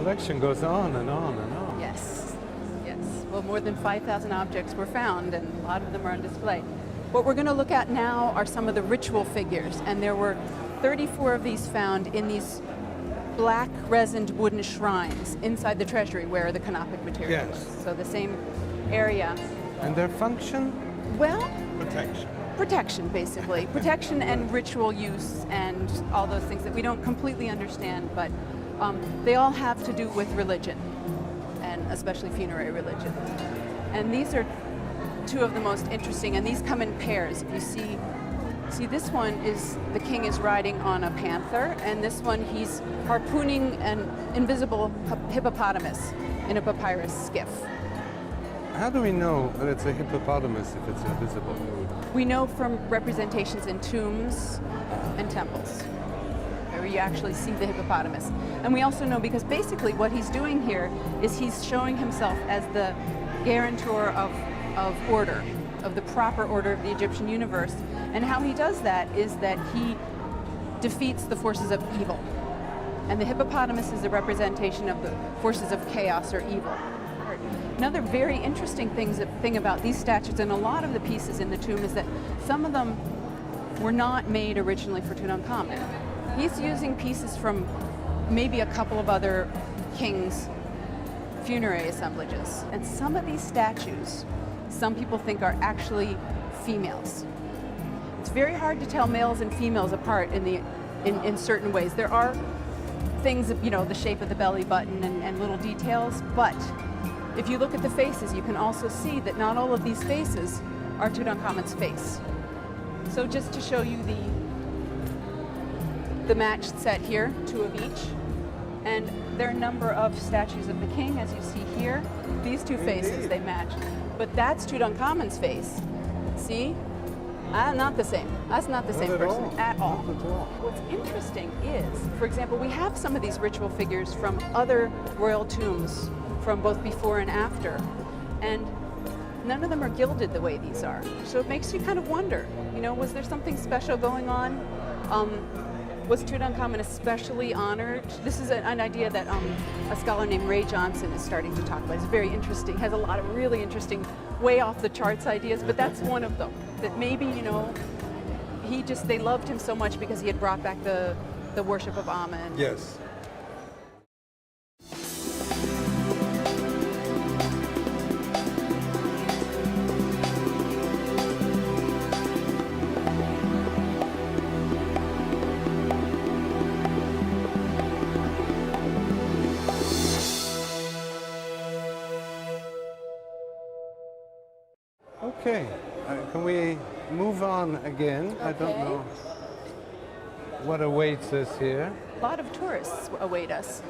collection goes on and on and on. Yes, yes. Well, more than 5,000 objects were found, and a lot of them are on display. What we're going to look at now are some of the ritual figures, and there were 34 of these found in these black resined wooden shrines inside the treasury where the canopic material Yes. was. So the same area. And their function? Well, Protection. basically. Protection and ritual use and all those things that we don't completely understand, but they all have to do with religion, and especially funerary religion. And these are two of the most interesting, and these come in pairs. If you see this one is, the king is riding on a panther, and this one he's harpooning an invisible hippopotamus in a papyrus skiff. How do we know that it's a hippopotamus if it's invisible? We know from representations in tombs and temples, where you actually see the hippopotamus. And we also know because basically what he's doing here is he's showing himself as the guarantor of order, of the proper order of the Egyptian universe. And how he does that is that he defeats the forces of evil. And the hippopotamus is a representation of the forces of chaos or evil. Another very interesting thing about these statues and a lot of the pieces in the tomb is that some of them were not made originally for Tutankhamun. He's using pieces from maybe a couple of other kings' funerary assemblages. And some of these statues, some people think are actually females. It's very hard to tell males and females apart in certain ways. There are things, you know, the shape of the belly button and little details, but if you look at the faces, you can also see that not all of these faces are Tutankhamun's face. So just to show you the matched set here, two of each, and there are a number of statues of the king, as you see here. These two faces, they match. But that's Tutankhamun's face. See? Not the same. That's not the same person at all. What's interesting is, for example, we have some of these ritual figures from other royal tombs from both before and after, and none of them are gilded the way these are. So it makes you kind of wonder, you know, was there something special going on? Was Tutankhamun especially honored? This is an idea that a scholar named Ray Johnson is starting to talk about. It's very interesting, has a lot of really interesting, way off the charts ideas, but that's one of them. That maybe, you know, they loved him so much because he had brought back the worship of Amen. Yes. Okay, can we move on again? Okay. I don't know what awaits us here. A lot of tourists await us.